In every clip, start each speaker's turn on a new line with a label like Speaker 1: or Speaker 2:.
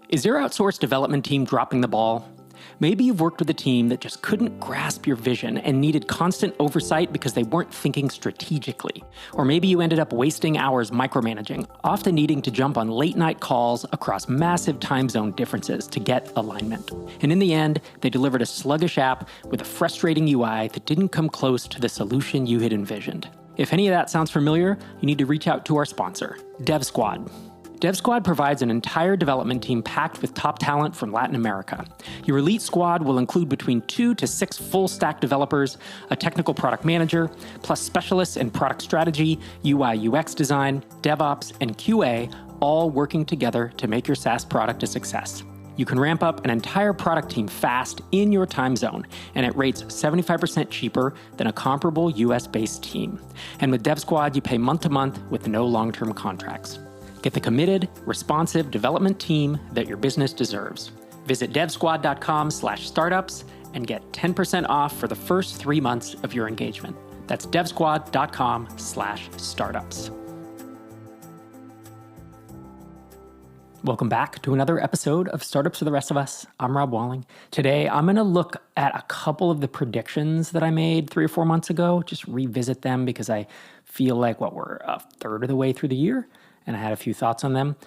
Speaker 1: Is your outsourced development team dropping the ball? Maybe you've worked with a team that just couldn't grasp your vision and needed constant oversight because they weren't thinking strategically. Or maybe you ended up wasting hours micromanaging, often needing to jump on late-night calls across massive time zone differences to get alignment. And in the end, they delivered a sluggish app with a frustrating UI that didn't come close to the solution you had envisioned. If any of that sounds familiar, you need to reach out to our sponsor, DevSquad. DevSquad provides an entire development team packed with top talent from Latin America. Your elite squad will include between 2 to 6 full-stack developers, a technical product manager, plus specialists in product strategy, UI UX design, DevOps, and QA, all working together to make your SaaS product a success. You can ramp up an entire product team fast in your time zone, and at rates 75% cheaper than a comparable US-based team. And with DevSquad, you pay month to month with no long-term contracts. Get the committed, responsive development team that your business deserves. Visit devsquad.com/startups and get 10% off for the first 3 months of your engagement. That's devsquad.com/startups. Welcome back to another episode of Startups for the Rest of Us. I'm Rob Walling. Today, I'm going to look at a couple of the predictions that I made 3 or 4 months ago, just revisit them because I feel like we're a third of the way through the year. And I had a few thoughts on them.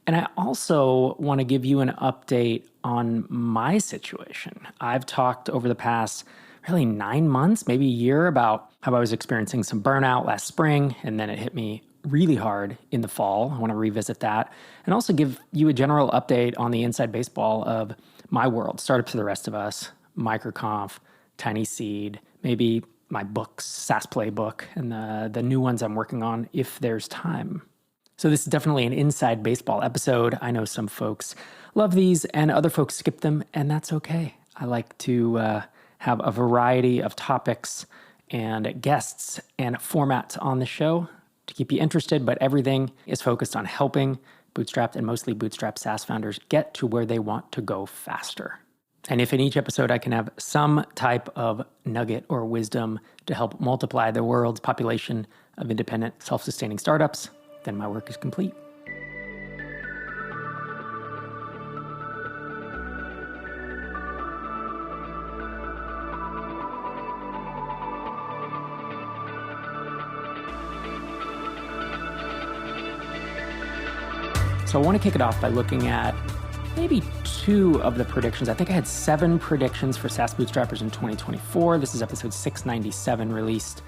Speaker 1: And I also want to give you an update on my situation. I've talked over the past really 9 months, maybe a year, about how I was experiencing some burnout last spring, and then it hit me really hard in the fall. I want to revisit that and also give you a general update on the inside baseball of my world, Startups for the Rest of Us, MicroConf, TinySeed, maybe my books, SaaS Playbook, and the new ones I'm working on if there's time. So this is definitely an inside baseball episode. I know some folks love these and other folks skip them, and that's okay. I like to have a variety of topics and guests and formats on the show to keep you interested, but everything is focused on helping bootstrapped and mostly bootstrapped SaaS founders get to where they want to go faster. And if in each episode I can have some type of nugget or wisdom to help multiply the world's population of independent, self-sustaining startups, then my work is complete. So I want to kick it off by looking at maybe 2 of the predictions. I think I had 7 predictions for SaaS Bootstrappers in 2024. This is episode 697, released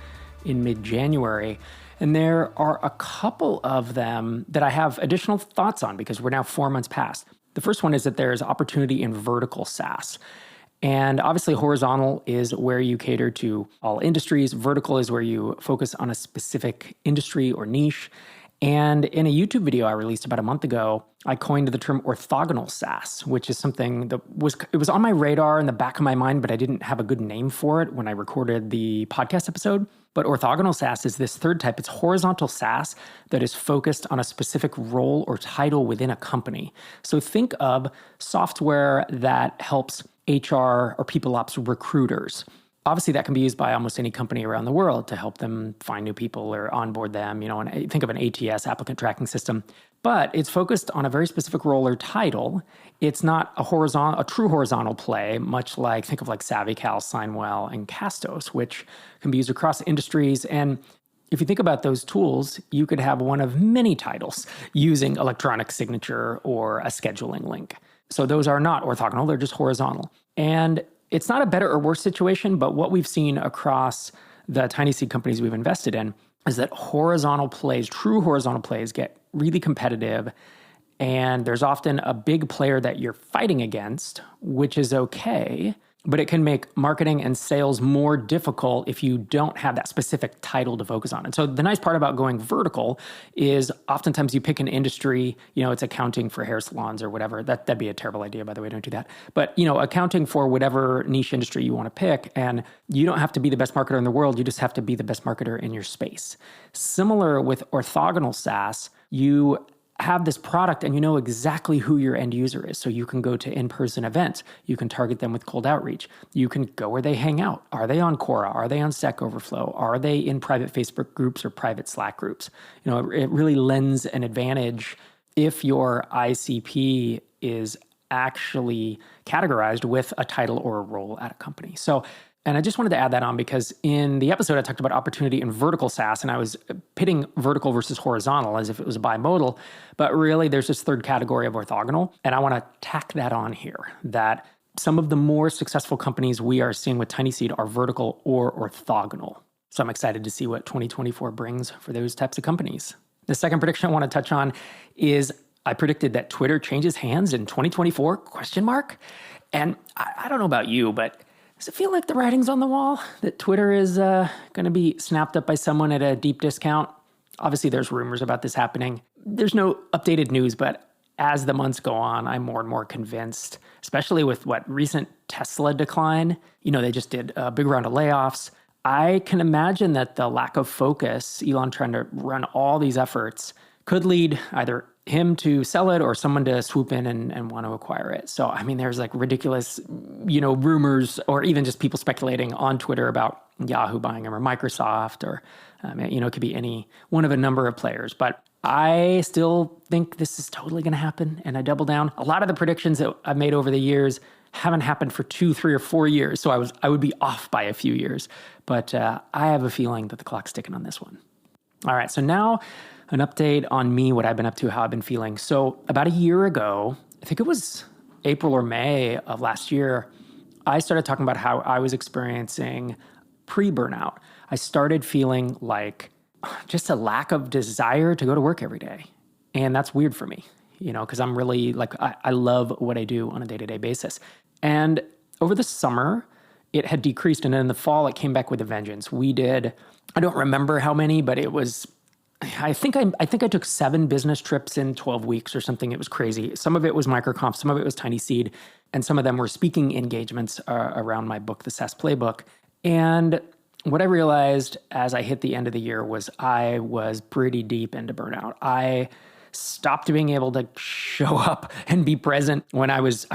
Speaker 1: in mid-January. And there are a couple of them that I have additional thoughts on because we're now 4 months past. The first one is that there's opportunity in vertical SaaS. And obviously horizontal is where you cater to all industries. Vertical is where you focus on a specific industry or niche. And in a YouTube video I released about a month ago, I coined the term orthogonal SaaS, which is something that was on my radar in the back of my mind, but I didn't have a good name for it when I recorded the podcast episode. But orthogonal SaaS is this third type. It's horizontal SaaS that is focused on a specific role or title within a company. So think of software that helps HR or people ops recruiters. Obviously, that can be used by almost any company around the world to help them find new people or onboard them, and think of an ATS, applicant tracking system. But it's focused on a very specific role or title. It's not a true horizontal play, much like, think of like SavvyCal, Signwell, and Castos, which can be used across industries. And if you think about those tools, you could have one of many titles using electronic signature or a scheduling link. So those are not orthogonal, they're just horizontal. And it's not a better or worse situation, but what we've seen across the TinySeed companies we've invested in is that true horizontal plays get really competitive, and there's often a big player that you're fighting against, which is okay, but it can make marketing and sales more difficult if you don't have that specific title to focus on. And so the nice part about going vertical is oftentimes you pick an industry, it's accounting for hair salons or whatever. That'd be a terrible idea, by the way, don't do that. But, accounting for whatever niche industry you want to pick, and you don't have to be the best marketer in the world, you just have to be the best marketer in your space. Similar with orthogonal SaaS, you have this product and you know exactly who your end user is. So you can go to in-person events. You can target them with cold outreach. You can go where they hang out. Are they on Quora? Are they on Stack Overflow? Are they in private Facebook groups or private Slack groups? It really lends an advantage if your ICP is actually categorized with a title or a role at a company. So, and I just wanted to add that on because in the episode, I talked about opportunity in vertical SaaS, and I was pitting vertical versus horizontal as if it was a bimodal. But really, there's this third category of orthogonal. And I want to tack that on here, that some of the more successful companies we are seeing with TinySeed are vertical or orthogonal. So I'm excited to see what 2024 brings for those types of companies. The second prediction I want to touch on is I predicted that Twitter changes hands in 2024, ? And I don't know about you, but does it feel like the writing's on the wall that Twitter is going to be snapped up by someone at a deep discount? Obviously, there's rumors about this happening. There's no updated news, but as the months go on, I'm more and more convinced, especially with what recent Tesla decline. They just did a big round of layoffs. I can imagine that the lack of focus, Elon trying to run all these efforts, could lead either him to sell it or someone to swoop in and want to acquire it. So, there's like ridiculous, rumors or even just people speculating on Twitter about Yahoo buying him or Microsoft or, it could be any one of a number of players. But I still think this is totally going to happen. And I double down. A lot of the predictions that I've made over the years haven't happened for 2, 3, or 4 years. So I would be off by a few years. But I have a feeling that the clock's ticking on this one. All right. So now an update on me, what I've been up to, how I've been feeling. So about a year ago, I think it was April or May of last year, I started talking about how I was experiencing pre-burnout. I started feeling like just a lack of desire to go to work every day. And that's weird for me, because I'm really I love what I do on a day-to-day basis. And over the summer, it had decreased. And then in the fall, it came back with a vengeance. We did, I don't remember how many, but it was, I think I took 7 business trips in 12 weeks or something. It was crazy. Some of it was MicroConf, some of it was TinySeed, and some of them were speaking engagements around my book, the SaaS Playbook. And what I realized as I hit the end of the year was I was pretty deep into burnout. I stopped being able to show up and be present when I was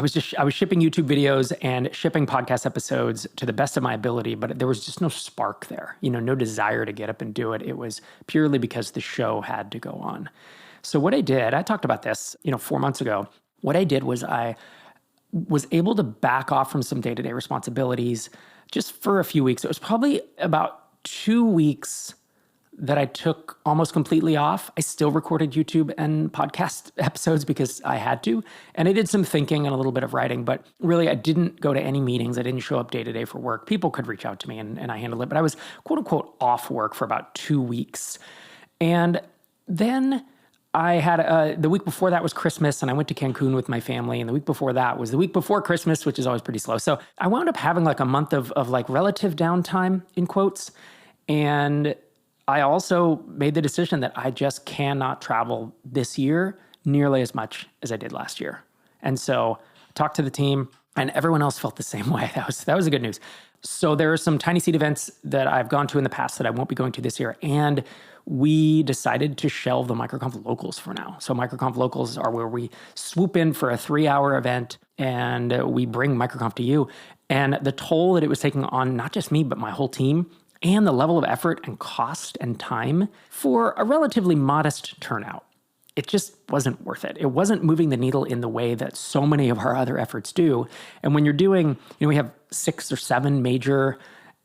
Speaker 1: shipping YouTube videos and shipping podcast episodes to the best of my ability, but there was just no spark there, no desire to get up and do it. It was purely because the show had to go on. So what I did, I talked about this, 4 months ago. What I did was I was able to back off from some day-to-day responsibilities just for a few weeks. It was probably about 2 weeks that I took almost completely off. I still recorded YouTube and podcast episodes because I had to. And I did some thinking and a little bit of writing, but really I didn't go to any meetings. I didn't show up day to day for work. People could reach out to me and I handled it, but I was quote unquote off work for about 2 weeks. And then I had the week before that was Christmas and I went to Cancun with my family. And the week before that was the week before Christmas, which is always pretty slow. So I wound up having like a month of like relative downtime in quotes. And I also made the decision that I just cannot travel this year nearly as much as I did last year. And so I talked to the team and everyone else felt the same way. That was the good news. So there are some TinySeed events that I've gone to in the past that I won't be going to this year. And we decided to shelve the MicroConf Locals for now. So MicroConf Locals are where we swoop in for a 3-hour event and we bring MicroConf to you. And the toll that it was taking on not just me, but my whole team, and the level of effort and cost and time for a relatively modest turnout. It just wasn't worth it. It wasn't moving the needle in the way that so many of our other efforts do. And when you're doing, we have 6 or 7 major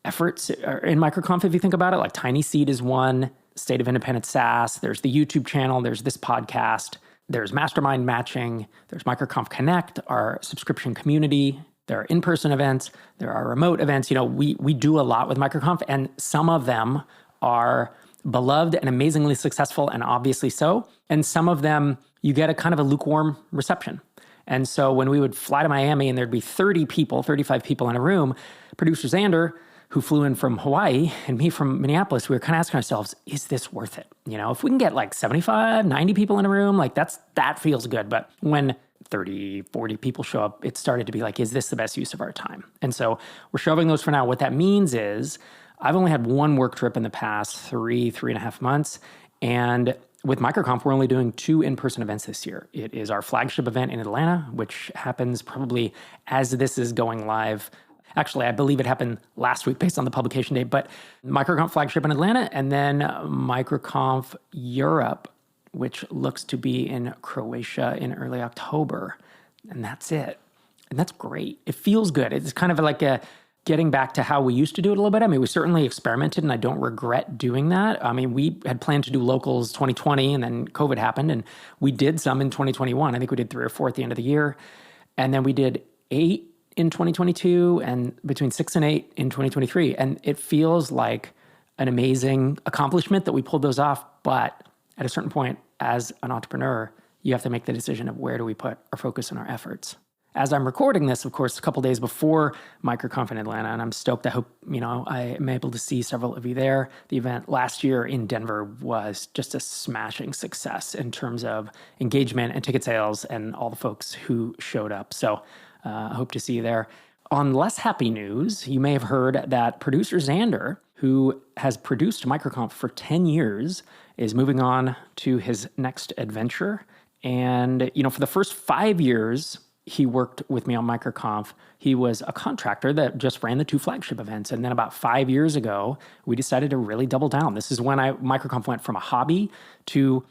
Speaker 1: efforts in MicroConf, if you think about it, like TinySeed is one, State of Independent SaaS, there's the YouTube channel, there's this podcast, there's Mastermind Matching, there's MicroConf Connect, our subscription community. There are in-person events, there are remote events. We do a lot with MicroConf, and some of them are beloved and amazingly successful, and obviously so. And some of them, you get a kind of a lukewarm reception. And so when we would fly to Miami and there'd be 35 people in a room, producer Xander, who flew in from Hawaii, and me from Minneapolis, we were kind of asking ourselves, is this worth it? If we can get like 75, 90 people in a room, like that feels good. But when 30, 40 people show up, it started to be like, is this the best use of our time? And so we're shelving those for now. What that means is I've only had one work trip in the past 3.5 months. And with MicroConf, we're only doing 2 in-person events this year. It is our flagship event in Atlanta, which happens probably as this is going live. Actually, I believe it happened last week based on the publication date, but MicroConf flagship in Atlanta, and then MicroConf Europe, which looks to be in Croatia in early October. and that's it. And that's great. It feels good. It's kind of like getting back to how we used to do it a little bit. I mean, we certainly experimented, and I don't regret doing that. I mean, we had planned to do locals 2020, and then COVID happened, and we did some in 2021. I think we did 3 or 4 at the end of the year. And then we did 8 in 2022 and between 6 and 8 in 2023. And it feels like an amazing accomplishment that we pulled those off. But at a certain point, as an entrepreneur, you have to make the decision of where do we put our focus and our efforts. As I'm recording this, of course, a couple days before MicroConf in Atlanta, and I'm stoked. I hope, I am able to see several of you there. The event last year in Denver was just a smashing success in terms of engagement and ticket sales and all the folks who showed up. So I hope to see you there. On less happy news, you may have heard that producer Xander, who has produced MicroConf for 10 years, is moving on to his next adventure. And, for the first 5 years, he worked with me on MicroConf. He was a contractor that just ran the 2 flagship events. And then about 5 years ago, we decided to really double down. This is when MicroConf went from a hobby to,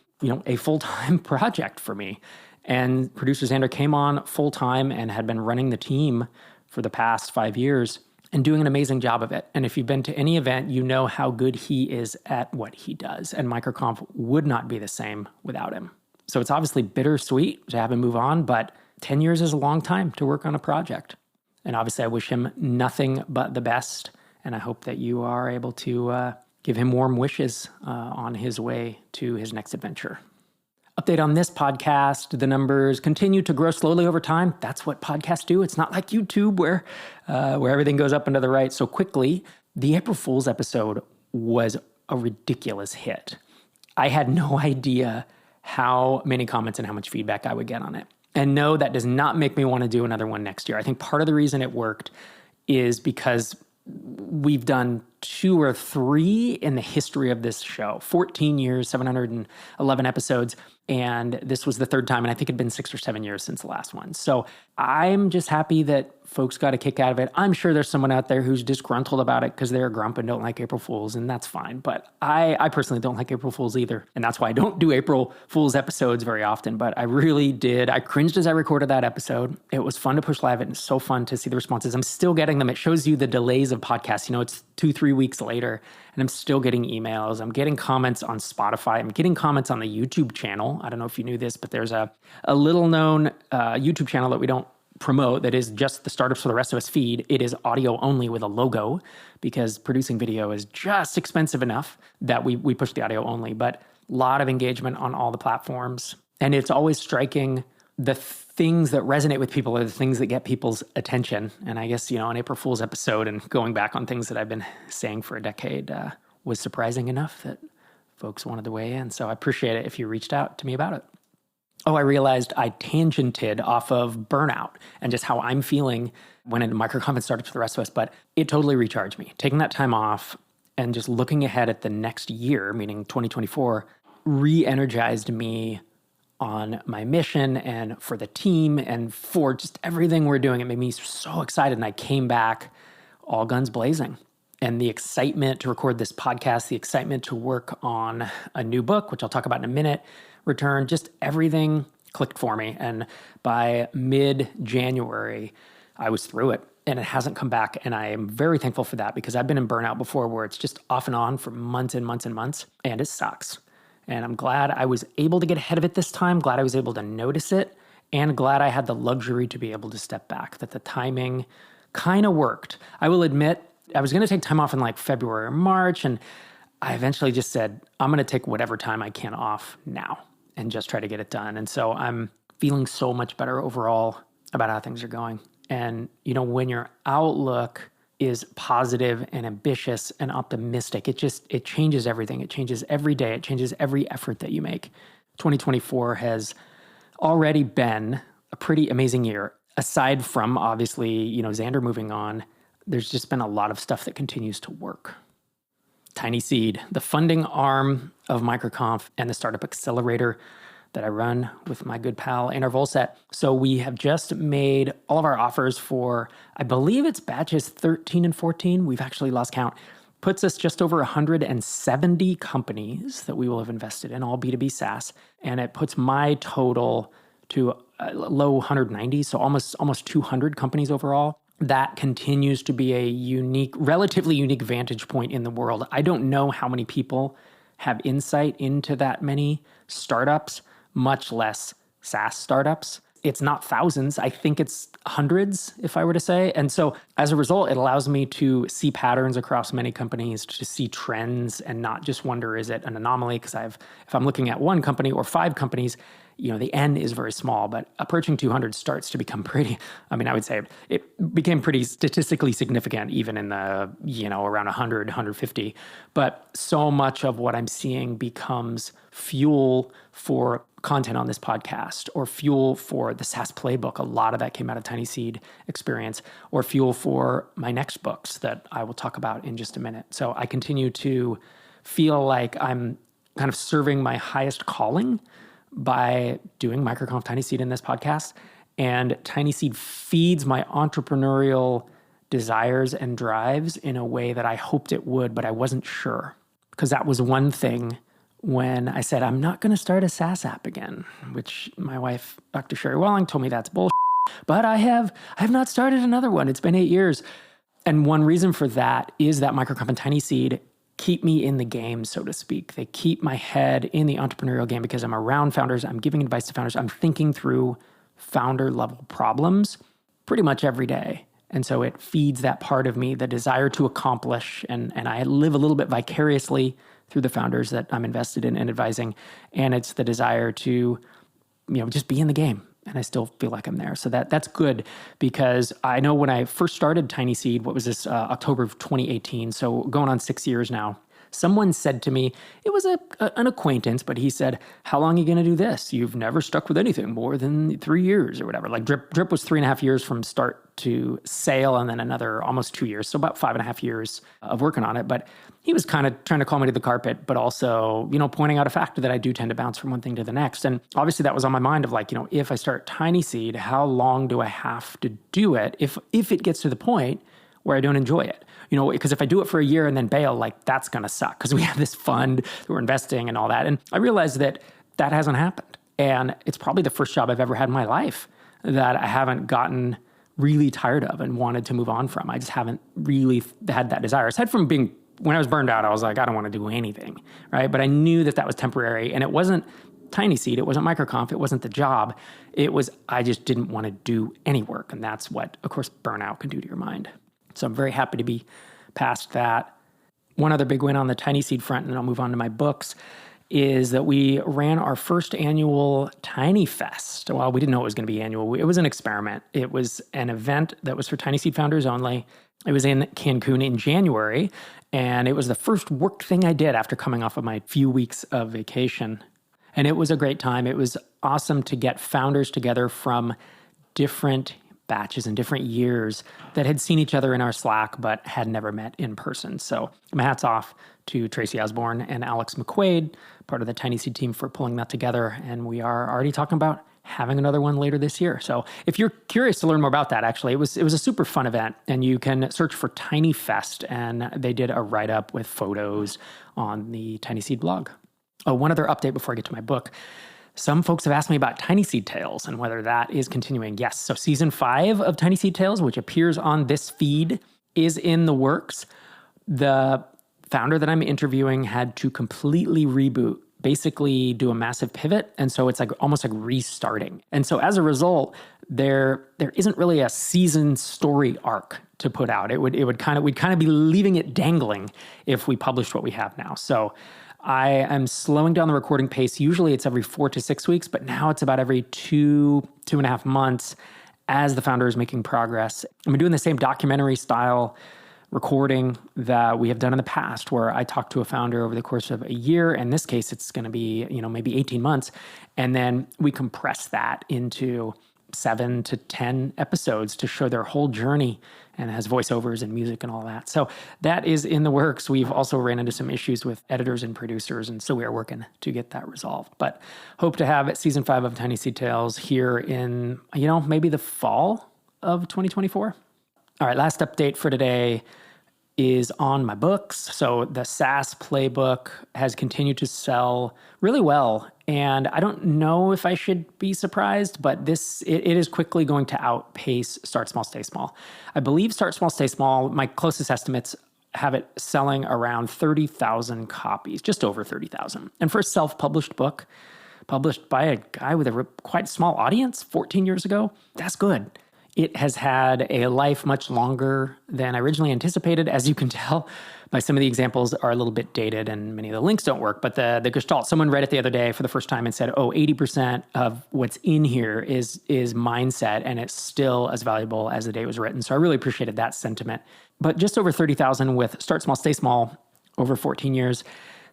Speaker 1: a full-time project for me. And producer Xander came on full-time and had been running the team for the past 5 years and doing an amazing job of it. And if you've been to any event, you know how good he is at what he does. And MicroConf would not be the same without him. So it's obviously bittersweet to have him move on, but 10 years is a long time to work on a project. And obviously, I wish him nothing but the best. And I hope that you are able to give him warm wishes on his way to his next adventure. Update on this podcast, the numbers continue to grow slowly over time. That's what podcasts do. It's not like YouTube where everything goes up and to the right so quickly. The April Fool's episode was a ridiculous hit. I had no idea how many comments and how much feedback I would get on it. And no, that does not make me want to do another one next year. I think part of the reason it worked is because we've done 2 or 3 in the history of this show. 14 years, 711 episodes. And this was the 3rd time, and I think it'd been 6 or 7 years since the last one. So I'm just happy that folks got a kick out of it. I'm sure there's someone out there who's disgruntled about it because they're a grump and don't like April Fools, and that's fine. But I personally don't like April Fools either. And that's why I don't do April Fools episodes very often. But I really did. I cringed as I recorded that episode. It was fun to push live, and it's so fun to see the responses. I'm still getting them. It shows you the delays of podcasts. It's 2-3 weeks later, and I'm still getting emails. I'm getting comments on Spotify. I'm getting comments on the YouTube channel. I don't know if you knew this, but there's a little known YouTube channel that we don't promote that is just the Startups for the Rest of Us feed. It is audio only with a logo because producing video is just expensive enough that we push the audio only. But a lot of engagement on all the platforms. And it's always striking. The things that resonate with people are the things that get people's attention. And I guess, an April Fool's episode and going back on things that I've been saying for a decade was surprising enough that folks wanted to weigh in. So I appreciate it if you reached out to me about it. Oh, I realized I tangented off of Burnout and just how I'm feeling when a MicroConf started for the rest of us, but it totally recharged me. Taking that time off and just looking ahead at the next year, meaning 2024, re-energized me on my mission and for the team and for just everything we're doing. It made me so excited, and I came back all guns blazing. And the excitement to record this podcast, the excitement to work on a new book, which I'll talk about in a minute, return, just everything clicked for me. And by mid-January, I was through it, and it hasn't come back. And I am very thankful for that because I've been in burnout before where it's just off and on for months and months and months, and it sucks. And I'm glad I was able to get ahead of it this time, glad I was able to notice it, and glad I had the luxury to be able to step back, that the timing kind of worked. I will admit, I was going to take time off in like February or March, and I eventually just said, I'm going to take whatever time I can off now and just try to get it done. And so I'm feeling so much better overall about how things are going. And, when your outlook is positive and ambitious and optimistic, it changes everything. It changes every day. It changes every effort that you make. 2024 has already been a pretty amazing year. Aside from, obviously, Xander moving on, there's just been a lot of stuff that continues to work. TinySeed, the funding arm of MicroConf and the startup accelerator that I run with my good pal, Einar Volset. So we have just made all of our offers for, I believe it's batches 13 and 14. We've actually lost count. Puts us just over 170 companies that we will have invested in, all B2B SaaS. And it puts my total to low 190s, so almost 200 companies overall. That continues to be a relatively unique vantage point in the world. I don't know how many people have insight into that many startups, much less SaaS startups. It's not thousands. I think it's hundreds, if I were to say. And so as a result, it allows me to see patterns across many companies, to see trends and not just wonder, is it an anomaly? Because if I'm looking at one company or 5 companies, the N is very small, but approaching 200 starts to become I would say it became pretty statistically significant even in the, around 100, 150. But so much of what I'm seeing becomes fuel for content on this podcast, or fuel for the SaaS Playbook. A lot of that came out of TinySeed experience, or fuel for my next books that I will talk about in just a minute. So I continue to feel like I'm kind of serving my highest calling by doing MicroConf TinySeed in this podcast. And TinySeed feeds my entrepreneurial desires and drives in a way that I hoped it would, but I wasn't sure. Because that was one thing when I said, I'm not going to start a SaaS app again, which my wife, Dr. Sherry Walling, told me that's bullshit. But I have not started another one. It's been 8 years. And one reason for that is that MicroConf and TinySeed keep me in the game, so to speak. They keep my head in the entrepreneurial game because I'm around founders. I'm giving advice to founders. I'm thinking through founder level problems pretty much every day. And so it feeds that part of me, the desire to accomplish. And I live a little bit vicariously through the founders that I'm invested in and advising. And it's the desire to, just be in the game. And I still feel like I'm there. So that's good, because I know when I first started TinySeed, what was this, October of 2018, so going on 6 years now, someone said to me, it was an acquaintance, but he said, how long are you going to do this? You've never stuck with anything more than 3 years or whatever. Like Drip was 3.5 years from start to sale, and then another almost 2 years. So about 5.5 years of working on it. But he was kind of trying to call me to the carpet, but also, pointing out a factor that I do tend to bounce from one thing to the next. And obviously that was on my mind of like, if I start TinySeed, how long do I have to do it if it gets to the point where I don't enjoy it? Because if I do it for a year and then bail, like that's going to suck, because we have this fund that we're investing and all that. And I realized that hasn't happened. And it's probably the first job I've ever had in my life that I haven't gotten really tired of and wanted to move on from. I just haven't really had that desire. Aside from when I was burned out, I was like, I don't want to do anything, right? But I knew that was temporary, and it wasn't TinySeed, it wasn't MicroConf, it wasn't the job. It was, I just didn't want to do any work. And that's what, of course, burnout can do to your mind. So I'm very happy to be past that. One other big win on the TinySeed front, and then I'll move on to my books, is that we ran our first annual TinyFest. Well, we didn't know it was going to be annual. It was an experiment. It was an event that was for TinySeed founders only. It was in Cancun in January, and it was the first work thing I did after coming off of my few weeks of vacation. And it was a great time. It was awesome to get founders together from different batches in different years that had seen each other in our Slack but had never met in person. So my hat's off to Tracy Osborne and Alex McQuaid, part of the TinySeed team, for pulling that together. And we are already talking about having another one later this year. So if you're curious to learn more about that, actually, it was a super fun event, and you can search for TinyFest, and they did a write-up with photos on the TinySeed blog. Oh, one other update before I get to my book. Some folks have asked me about TinySeed Tales and whether that is continuing. Yes, so season 5 of TinySeed Tales, which appears on this feed, is in the works. The founder that I'm interviewing had to completely reboot, basically do a massive pivot. And so it's like almost like restarting. And so as a result, there isn't really a season story arc to put out. We'd kind of be leaving it dangling if we published what we have now. So I am slowing down the recording pace. Usually it's every 4 to 6 weeks, but now it's about every 2.5 months as the founder is making progress. I'm doing the same documentary style recording that we have done in the past, where I talk to a founder over the course of a year. In this case, it's going to be, maybe 18 months. And then we compress that into 7 to 10 episodes to show their whole journey, and has voiceovers and music and all that. So that is in the works. We've also ran into some issues with editors and producers, and so we are working to get that resolved. But hope to have season 5 of TinySeed Tales here in, maybe the fall of 2024. All right, last update for today. is on my books. So the SaaS Playbook has continued to sell really well. And I don't know if I should be surprised, but it is quickly going to outpace Start Small, Stay Small. I believe Start Small, Stay Small, my closest estimates have it selling around 30,000 copies, just over 30,000. And for a self-published book, published by a guy with a quite small audience 14 years ago, that's good. It has had a life much longer than I originally anticipated. As you can tell by some of the examples are a little bit dated and many of the links don't work. But the gestalt, someone read it the other day for the first time and said, 80% of what's in here is mindset, and it's still as valuable as the day it was written. So I really appreciated that sentiment. But just over 30,000 with Start Small, Stay Small over 14 years.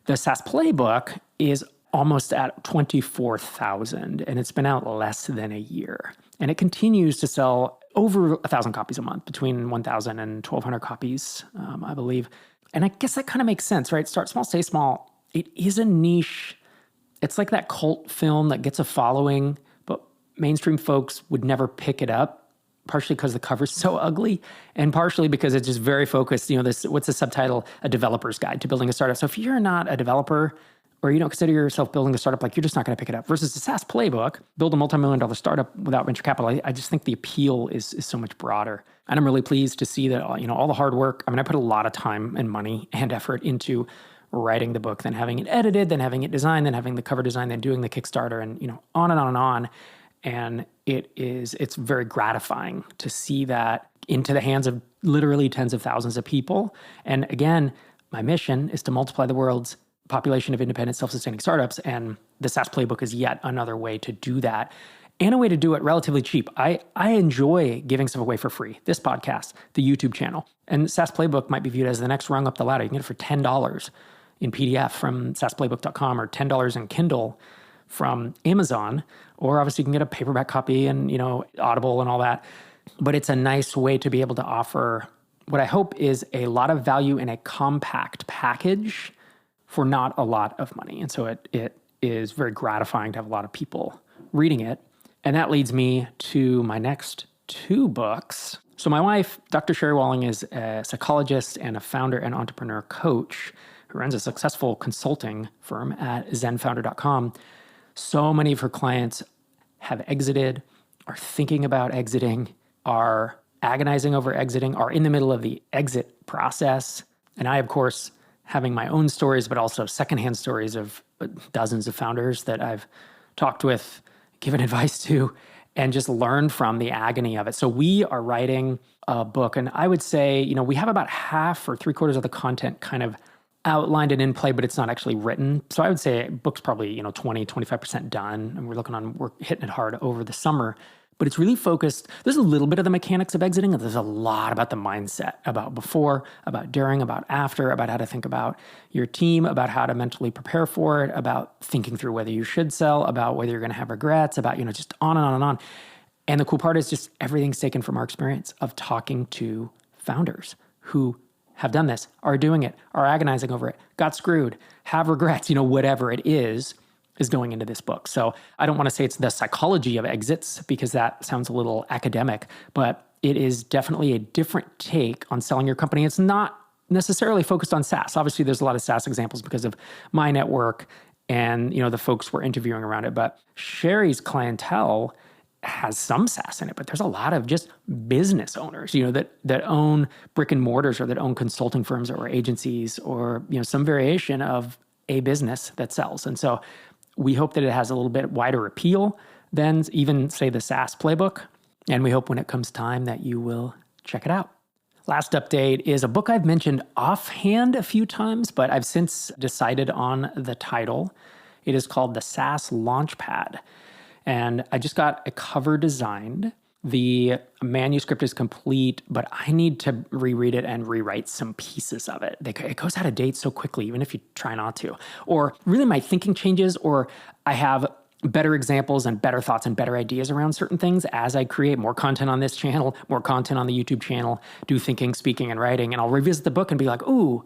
Speaker 1: The SaaS Playbook is almost at 24,000, and it's been out less than a year. And it continues to sell over 1,000 copies a month, between 1,000 and 1,200 copies, I believe. And I guess that kind of makes sense, right? Start Small, Stay Small. It is a niche. It's like that cult film that gets a following, but mainstream folks would never pick it up, partially because the cover's so ugly, and partially because it's just very focused. What's the subtitle? A developer's guide to building a startup. So if you're not a developer, or you don't consider yourself building a startup, like you're just not going to pick it up. Versus the SaaS Playbook, build a multi-million-dollar startup without venture capital. I just think the appeal is so much broader. And I'm really pleased to see that all the hard work. I put a lot of time and money and effort into writing the book, then having it edited, then having it designed, then having the cover design, then doing the Kickstarter, and on and on and on. And it's very gratifying to see that into the hands of literally tens of thousands of people. And again, my mission is to multiply the world's population of independent, self-sustaining startups, and the SaaS Playbook is yet another way to do that, and a way to do it relatively cheap. I enjoy giving stuff away for free. This podcast, the YouTube channel, and SaaS Playbook might be viewed as the next rung up the ladder. You can get it for $10 in PDF from SaaSPlaybook.com, or $10 in Kindle from Amazon, or obviously you can get a paperback copy and Audible and all that. But it's a nice way to be able to offer what I hope is a lot of value in a compact package for not a lot of money. And so it is very gratifying to have a lot of people reading it. And that leads me to my next two books. So my wife, Dr. Sherry Walling, is a psychologist and a founder and entrepreneur coach who runs a successful consulting firm at zenfounder.com. So many of her clients have exited, are thinking about exiting, are agonizing over exiting, are in the middle of the exit process. And I, of course, having my own stories, but also secondhand stories of dozens of founders that I've talked with, given advice to, and just learned from the agony of it. So we are writing a book, and I would say, we have about half or 3/4 of the content kind of outlined and in play, but it's not actually written. So I would say book's probably, 20, 25% done, and we're hitting it hard over the summer. But it's really focused. There's a little bit of the mechanics of exiting, and there's a lot about the mindset, about before, about during, about after, about how to think about your team, about how to mentally prepare for it, about thinking through whether you should sell, about whether you're going to have regrets, about, just on and on and on. And the cool part is just everything's taken from our experience of talking to founders who have done this, are doing it, are agonizing over it, got screwed, have regrets, whatever it is going into this book. So I don't want to say it's the psychology of exits, because that sounds a little academic, but it is definitely a different take on selling your company. It's not necessarily focused on SaaS. Obviously, there's a lot of SaaS examples because of my network and the folks we're interviewing around it. But Sherry's clientele has some SaaS in it, but there's a lot of just business owners, that own brick and mortars, or that own consulting firms or agencies, or some variation of a business that sells. And so we hope that it has a little bit wider appeal than even, say, the SaaS Playbook. And we hope when it comes time that you will check it out. Last update is a book I've mentioned offhand a few times, but I've since decided on the title. It is called The SaaS Launchpad. And I just got a cover designed. The manuscript is complete, but I need to reread it and rewrite some pieces of it. It goes out of date so quickly, even if you try not to. Or really my thinking changes, or I have better examples and better thoughts and better ideas around certain things as I create more content on this channel, more content on the YouTube channel, do thinking, speaking, and writing. And I'll revisit the book and be like, ooh,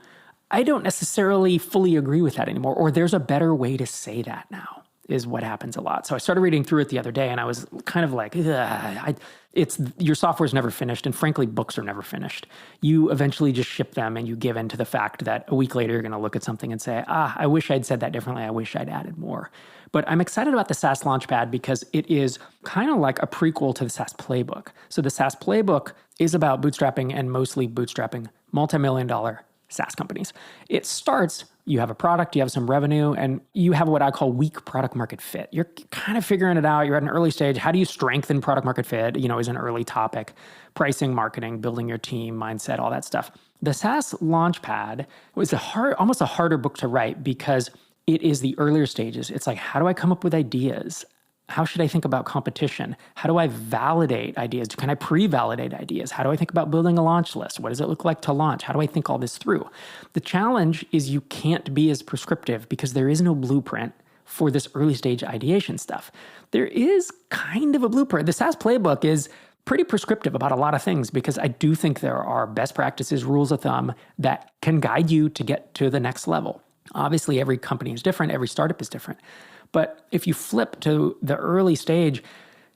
Speaker 1: I don't necessarily fully agree with that anymore. Or there's a better way to say that now, is what happens a lot. So I started reading through it the other day, and I was kind of like, it your software is never finished, and frankly, books are never finished. You eventually just ship them, and you give in to the fact that a week later you're going to look at something and say, I wish I'd said that differently. I wish I'd added more. But I'm excited about the SaaS Launchpad because it is kind of like a prequel to the SaaS Playbook. So the SaaS Playbook is about bootstrapping and mostly bootstrapping multi-million-dollar SaaS companies. It starts, you have a product, you have some revenue, and you have what I call weak product market fit. You're kind of figuring it out. You're at an early stage. How do you strengthen product market fit? Is an early topic. Pricing, marketing, building your team, mindset, all that stuff. The SaaS Launchpad was almost a harder book to write because it is the earlier stages. It's like, how do I come up with ideas? How should I think about competition? How do I validate ideas? Can I pre-validate ideas? How do I think about building a launch list? What does it look like to launch? How do I think all this through? The challenge is you can't be as prescriptive because there is no blueprint for this early stage ideation stuff. There is kind of a blueprint. The SaaS Playbook is pretty prescriptive about a lot of things because I do think there are best practices, rules of thumb that can guide you to get to the next level. Obviously, every company is different. Every startup is different. But if you flip to the early stage,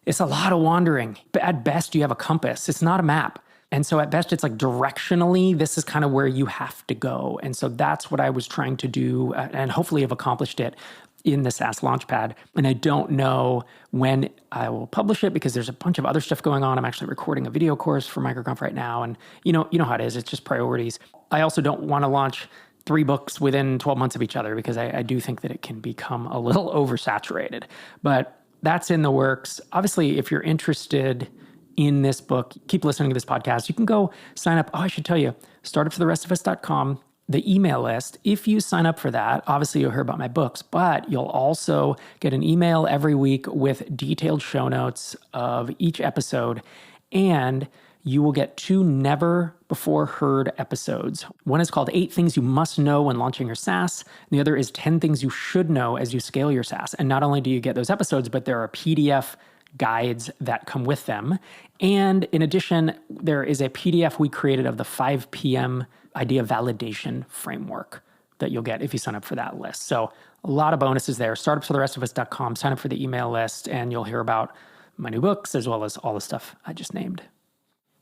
Speaker 1: it's a lot of wandering. But at best, you have a compass. It's not a map. And so at best, it's like directionally, this is kind of where you have to go. And so that's what I was trying to do, and hopefully have accomplished it in the SaaS Launchpad. And I don't know when I will publish it because there's a bunch of other stuff going on. I'm actually recording a video course for MicroConf right now. And you know how it is. It's just priorities. I also don't want to launch 3 books within 12 months of each other because I do think that it can become a little oversaturated. But that's in the works. Obviously, if you're interested in this book, keep listening to this podcast. You can go sign up. Oh, I should tell you, startupfortherestofus.com, the email list. If you sign up for that, obviously you'll hear about my books, but you'll also get an email every week with detailed show notes of each episode, and you will get 2 never-before-heard episodes. One is called 8 Things You Must Know When Launching Your SaaS, and the other is 10 Things You Should Know As You Scale Your SaaS. And not only do you get those episodes, but there are PDF guides that come with them. And in addition, there is a PDF we created of the 5 p.m. idea validation framework that you'll get if you sign up for that list. So a lot of bonuses there. Startupsfortherestofus.com, sign up for the email list, and you'll hear about my new books as well as all the stuff I just named.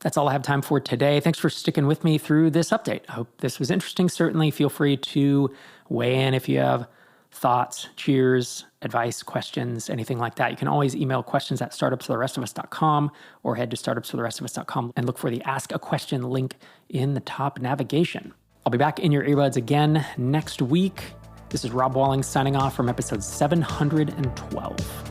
Speaker 1: That's all I have time for today. Thanks for sticking with me through this update. I hope this was interesting. Certainly feel free to weigh in if you have thoughts, cheers, advice, questions, anything like that. You can always email questions at startupsfortherestofus.com or head to startupsfortherestofus.com and look for the Ask a Question link in the top navigation. I'll be back in your earbuds again next week. This is Rob Walling signing off from episode 712.